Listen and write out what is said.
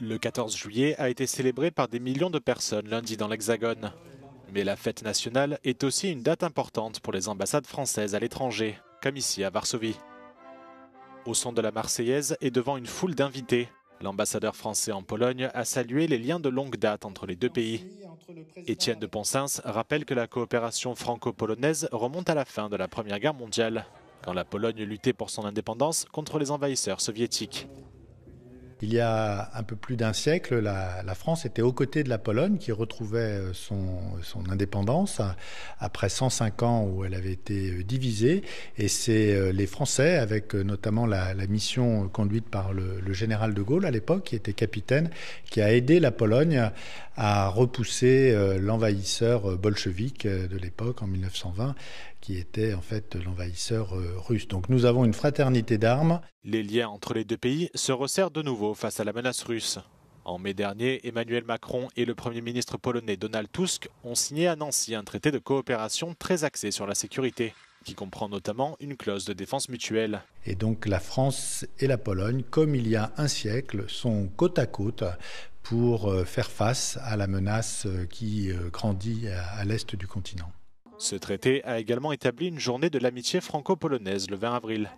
Le 14 juillet a été célébré par des millions de personnes lundi dans l'Hexagone. Mais la fête nationale est aussi une date importante pour les ambassades françaises à l'étranger, comme ici à Varsovie. Au son de la Marseillaise et devant une foule d'invités, l'ambassadeur français en Pologne a salué les liens de longue date entre les deux pays. Étienne de Ponsens rappelle que la coopération franco-polonaise remonte à la fin de la Première Guerre mondiale, quand la Pologne luttait pour son indépendance contre les envahisseurs soviétiques. Il y a un peu plus d'un siècle, la France était aux côtés de la Pologne qui retrouvait son indépendance après 105 ans où elle avait été divisée. Et c'est les Français, avec notamment la mission conduite par le général de Gaulle à l'époque, qui était capitaine, qui a aidé la Pologne à repousser l'envahisseur bolchevique de l'époque en 1920, qui était en fait l'envahisseur russe. Donc nous avons une fraternité d'armes. Les liens entre les deux pays se resserrent de nouveau face à la menace russe. En mai dernier, Emmanuel Macron et le Premier ministre polonais Donald Tusk ont signé à Nancy un traité de coopération très axé sur la sécurité, qui comprend notamment une clause de défense mutuelle. Et donc la France et la Pologne, comme il y a un siècle, sont côte à côte pour faire face à la menace qui grandit à l'est du continent. Ce traité a également établi une journée de l'amitié franco-polonaise le 20 avril.